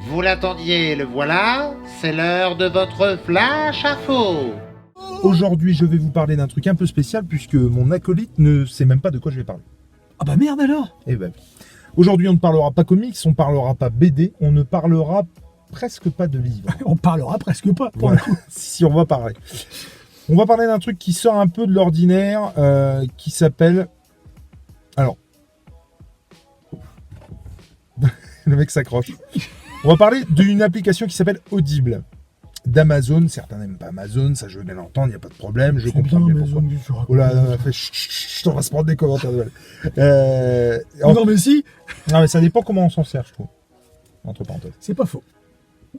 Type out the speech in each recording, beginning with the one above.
Vous l'attendiez, le voilà, c'est l'heure de votre flash info. Aujourd'hui, je vais vous parler d'un truc un peu spécial puisque mon acolyte ne sait même pas de quoi je vais parler. Ah bah merde alors. Eh ben, aujourd'hui, on ne parlera pas comics, on ne parlera pas BD, on ne parlera presque pas de livres. On parlera presque pas pour Voilà, le coup. si on va parler. On va parler d'un truc qui sort un peu de l'ordinaire, qui s'appelle... Alors... Le mec s'accroche. On va parler d'une application qui s'appelle Audible. D'Amazon, certains n'aiment pas Amazon, ça je veux bien l'entendre, il n'y a pas de problème, je comprends bien pourquoi. Oh là, on a fait chut, on va se prendre des commentaires de mal. Non mais si, Non mais ça dépend comment on s'en sert, je trouve. Entre parenthèses. c'est pas faux.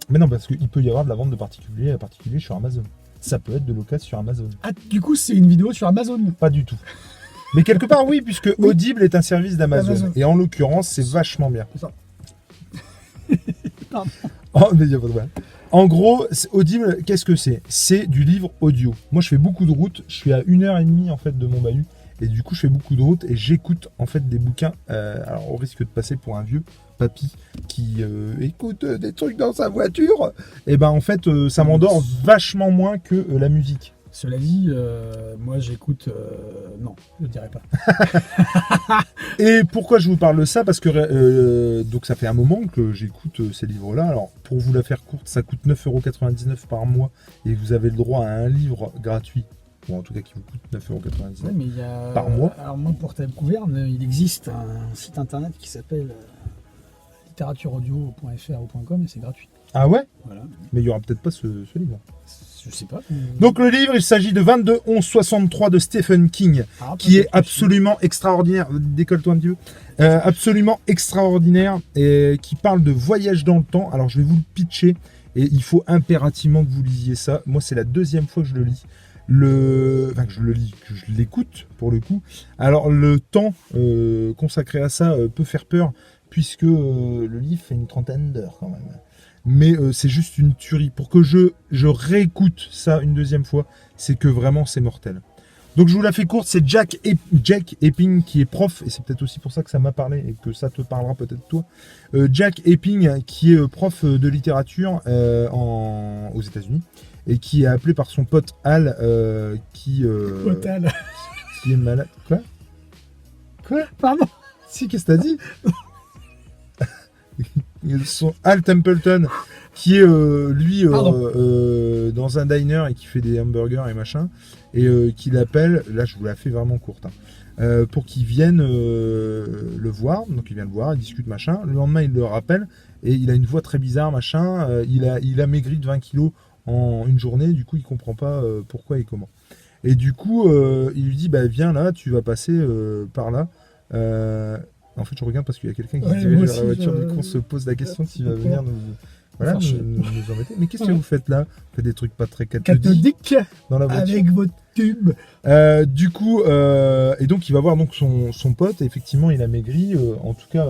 Mais non, parce qu'il peut y avoir de la vente de particuliers à particulier sur Amazon. Ça peut être de l'occasion sur Amazon. Ah du coup c'est une vidéo sur Amazon. Pas du tout. Mais quelque part oui, puisque Oui. Audible est un service d'Amazon. Amazon. Et en l'occurrence, c'est vachement bien. C'est ça. Oh, mais il n'y a pas de mal. En gros, Audible, qu'est-ce que c'est? C'est du livre audio. Moi, je fais beaucoup de routes. Je suis à 1h30 en fait de mon bahut. Et du coup, je fais beaucoup de routes et j'écoute en fait des bouquins. Alors, au risque de passer pour un vieux papy qui écoute des trucs dans sa voiture. Et ben, en fait, ça m'endort vachement moins que la musique. Cela dit, moi j'écoute... Non, je dirais pas. Et pourquoi je vous parle de ça? Parce que donc ça fait un moment que j'écoute ces livres-là. Alors, pour vous la faire courte, ça coûte 9,99€ par mois et vous avez le droit à un livre gratuit. Bon, en tout cas, qui vous coûte 9,99€ Ouais, mais il y a... par mois. Alors moi pour ta découverte, il existe un site internet qui s'appelle littératureaudio.fr ou .com et c'est gratuit. Ah ouais? Voilà. Mais il n'y aura peut-être pas ce livre. Je sais pas. Donc le livre, il s'agit de 22-11-63 de Stephen King, qui est absolument extraordinaire. Décolle-toi un petit peu. Absolument extraordinaire et qui parle de voyage dans le temps. Alors je vais vous le pitcher et il faut impérativement que vous lisiez ça. Moi, c'est la deuxième fois que je le lis. Enfin, que je le lis, que je l'écoute pour le coup. Alors le temps consacré à ça peut faire peur puisque le livre fait une trentaine d'heures quand même. Mais c'est juste une tuerie. Pour que je réécoute ça une deuxième fois, c'est que vraiment c'est mortel. Donc je vous la fais courte, c'est Jack Epping qui est prof, et c'est peut-être aussi pour ça que ça m'a parlé et que ça te parlera peut-être toi. Jack Epping qui est prof de littérature aux États-Unis et qui est appelé par son pote Al qui est malade. Quoi? Pardon. Si, qu'est-ce que t'as dit? Son Al Templeton qui est lui dans un diner et qui fait des hamburgers et machin et qui l'appelle, là je vous la fais vraiment courte pour qu'il vienne le voir. Donc il vient le voir, il discute machin, le lendemain il le rappelle et il a une voix très bizarre machin, il a maigri de 20 kilos en une journée, du coup il comprend pas pourquoi et comment et du coup il lui dit bah viens là, tu vas passer par là. En fait, je regarde parce qu'il y a quelqu'un qui se dirige vers la voiture. Du coup, on se pose la question s'il va venir nous embêter. Mais qu'est-ce que vous faites là? Vous faites des trucs pas très cathodiques dans la voiture. Avec votre tube. Du coup, et donc il va voir donc son pote. Et effectivement, il a maigri. En tout cas,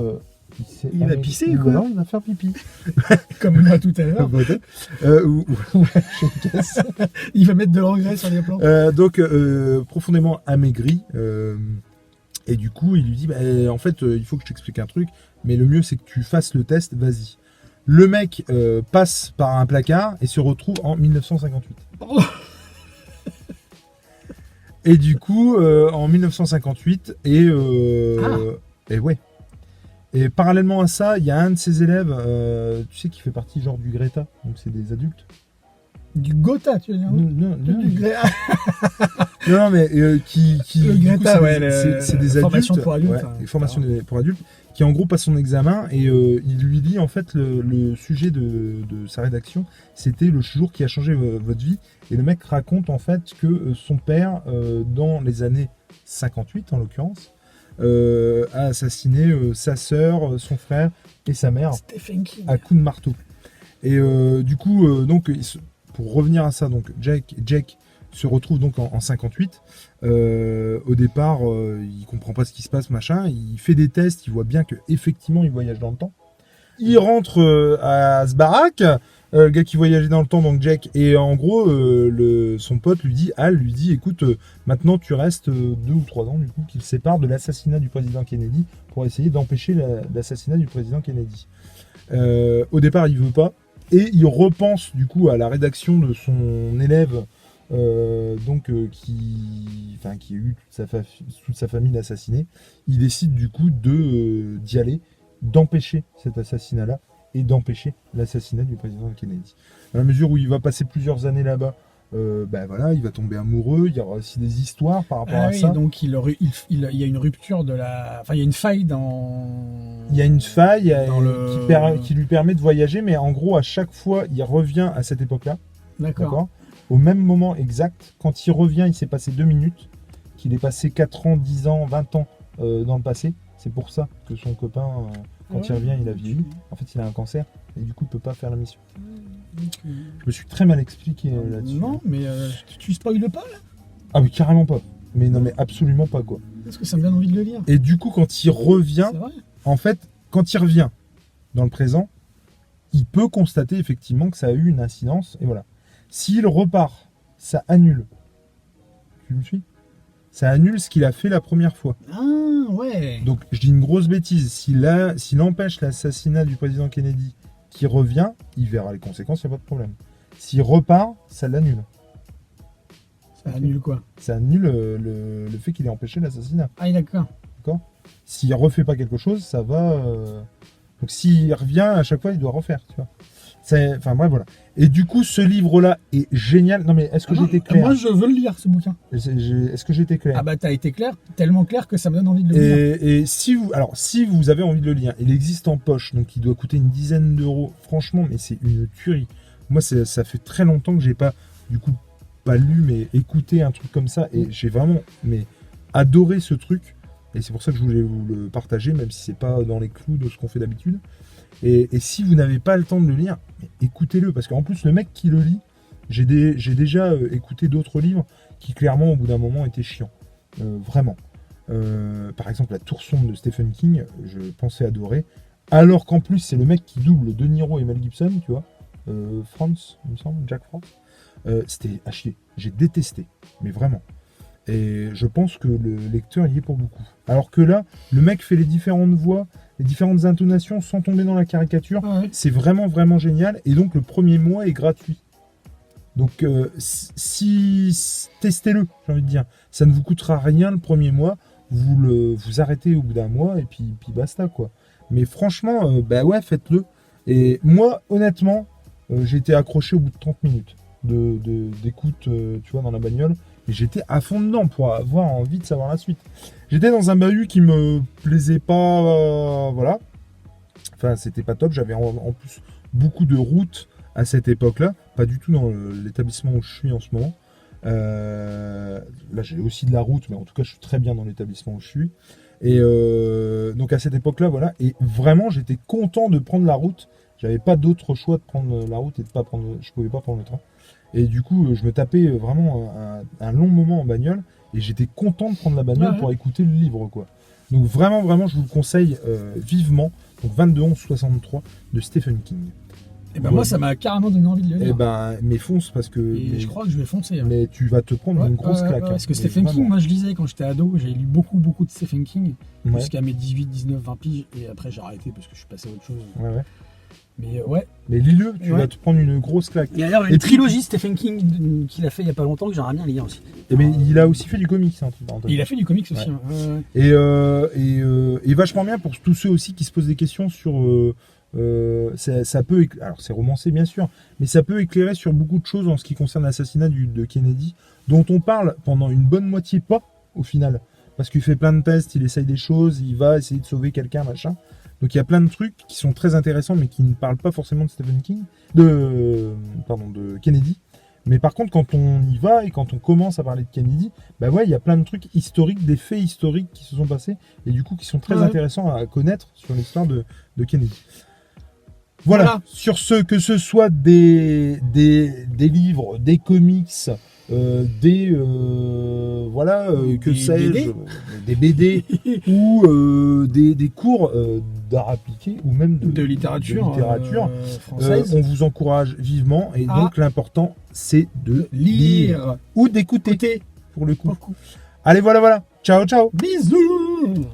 il va pisser quoi? Non, il va faire pipi. Comme moi tout à l'heure. Il va mettre de l'engrais sur les plantes. Donc, profondément amaigri. Et du coup, il lui dit, bah, en fait, il faut que je t'explique un truc, mais le mieux, c'est que tu fasses le test, vas-y. Le mec passe par un placard et se retrouve en 1958. Oh. Et du coup, en 1958, et ouais. Et parallèlement à ça, il y a un de ses élèves, tu sais, qui fait partie genre du Greta, donc c'est des adultes. Du Gotha, tu veux dire? Non. Du Greta. Non, mais qui le Greta, c'est des adultes, formation pour adultes, des formations pour adultes, qui en gros passe son examen et il lui dit en fait le sujet de sa rédaction, c'était le jour qui a changé votre vie. Et le mec raconte en fait que son père, dans les années 58 en l'occurrence, a assassiné sa sœur, son frère et sa mère à coups de marteau. Et du coup, donc pour revenir à ça, donc Jack se retrouve donc en 58. Au départ, il comprend pas ce qui se passe, machin. Il fait des tests, il voit bien que effectivement il voyage dans le temps. Il rentre à ce baraque, le gars qui voyageait dans le temps, donc Jack, et en gros, son pote Al lui dit, écoute, maintenant tu restes 2 ou 3 ans du coup, qu'il sépare de l'assassinat du président Kennedy pour essayer d'empêcher l'assassinat du président Kennedy. Au départ, il veut pas. Et il repense du coup à la rédaction de son élève qui a eu toute sa famille assassinée. Il décide du coup d'y aller, d'empêcher cet assassinat-là et d'empêcher l'assassinat du président Kennedy. Dans la mesure où il va passer plusieurs années là-bas, il va tomber amoureux, il y aura aussi des histoires par rapport à ça. Donc il y a une rupture il y a une faille dans... Il y a une faille qui lui permet de voyager, mais en gros, à chaque fois, il revient à cette époque-là. D'accord. Au même moment exact, quand il revient, il s'est passé 2 minutes, qu'il est passé 4 ans, 10 ans, 20 ans dans le passé. C'est pour ça que son copain, quand il revient, il a vieilli. En fait, il a un cancer et du coup, il peut pas faire la mission. Je me suis très mal expliqué là-dessus. Non, mais tu spoiles pas là? Ah oui, carrément pas. Mais non, mais absolument pas, quoi. Parce que ça me donne envie de le lire. Et du coup, quand il revient, C'est vrai. en fait, quand il revient dans le présent, il peut constater effectivement que ça a eu une incidence, et voilà. S'il repart, ça annule. Tu me suis? Ça annule ce qu'il a fait la première fois. Ah, ouais. Donc, je dis une grosse bêtise. S'il empêche l'assassinat du président Kennedy, qui revient, il verra les conséquences, il n'y a pas de problème. S'il repart, ça l'annule. Ça annule quoi? Ça annule le fait qu'il ait empêché l'assassinat. Ah, d'accord. D'accord? S'il refait pas quelque chose, ça va... Donc s'il revient, à chaque fois, il doit refaire, tu vois. Enfin bref, voilà. Et du coup, ce livre-là est génial. Non mais est-ce que j'ai été clair? Moi, je veux le lire, ce bouquin. Est-ce que j'ai été clair? Ah bah t'as été clair, tellement clair que ça me donne envie de le lire. Et si vous avez envie de le lire, il existe en poche, donc il doit coûter une dizaine d'euros. Franchement, mais c'est une tuerie. Moi, ça fait très longtemps que j'ai pas, du coup, pas lu, mais écouté un truc comme ça. Et j'ai vraiment adoré ce truc. Et c'est pour ça que je voulais vous le partager, même si c'est pas dans les clous de ce qu'on fait d'habitude. Et si vous n'avez pas le temps de le lire, écoutez-le. Parce qu'en plus, le mec qui le lit, j'ai déjà écouté d'autres livres qui, clairement, au bout d'un moment, étaient chiants. Vraiment. Par exemple, La Tour sombre de Stephen King, je pensais adorer. Alors qu'en plus, c'est le mec qui double De Niro et Mel Gibson, tu vois. Franz, il me semble, Jack Franz. C'était à chier. J'ai détesté. Mais vraiment. Et je pense que le lecteur y est pour beaucoup. Alors que là, le mec fait les différentes voix, les différentes intonations sans tomber dans la caricature. Ah ouais. C'est vraiment, vraiment génial. Et donc, le premier mois est gratuit. Donc, testez-le, j'ai envie de dire. Ça ne vous coûtera rien le premier mois. Vous arrêtez au bout d'un mois et puis basta, quoi. Mais franchement, faites-le. Et moi, honnêtement, j'ai été accroché au bout de 30 minutes d'écoute, tu vois, dans la bagnole. Et j'étais à fond dedans pour avoir envie de savoir la suite. J'étais dans un bahut qui me plaisait pas, voilà. Enfin, c'était pas top. J'avais en plus beaucoup de routes à cette époque-là. Pas du tout dans l'établissement où je suis en ce moment. Là, j'ai aussi de la route, mais en tout cas, je suis très bien dans l'établissement où je suis. Et donc, à cette époque-là, voilà. Et vraiment, j'étais content de prendre la route. J'avais pas d'autre choix de prendre la route et de pas prendre. Je pouvais pas prendre le train. Et du coup, je me tapais vraiment un long moment en bagnole et j'étais content de prendre la bagnole pour écouter le livre, quoi. Donc vraiment, vraiment, je vous le conseille vivement. Donc 22-11-63 de Stephen King. Et ben moi, ça m'a carrément donné envie de le lire. Et mais fonce parce que... je crois que je vais foncer. Hein. Mais tu vas te prendre une grosse claque. Parce que Stephen King, moi je lisais quand j'étais ado, j'ai lu beaucoup de Stephen King jusqu'à mes 18, 19, 20 piges et après j'ai arrêté parce que je suis passé à autre chose. Mais Mais lis-le, tu vas te prendre une grosse claque. Il y a d'ailleurs une trilogie Stephen King qu'il a fait il y a pas longtemps que j'aimerais bien lire aussi. Mais il a aussi fait du comics. Il a fait du comics aussi. Et vachement bien pour tous ceux aussi qui se posent des questions sur... ça peut... Alors c'est romancé bien sûr, mais ça peut éclairer sur beaucoup de choses en ce qui concerne l'assassinat de Kennedy, dont on parle pendant une bonne moitié pas au final. Parce qu'il fait plein de tests, il essaye des choses, il va essayer de sauver quelqu'un, machin. Donc il y a plein de trucs qui sont très intéressants, mais qui ne parlent pas forcément de Stephen King, de Kennedy. Mais par contre, quand on y va et quand on commence à parler de Kennedy, il y a plein de trucs historiques, des faits historiques qui se sont passés, et du coup qui sont très intéressants à connaître sur l'histoire de Kennedy. Voilà, sur ce, que ce soit des livres, des comics, que sais-je, des BD ou des cours d'art appliqué ou même de littérature française. On vous encourage vivement et donc l'important c'est de lire ou d'écouter pour le coup. Allez, voilà. Ciao. Bisous.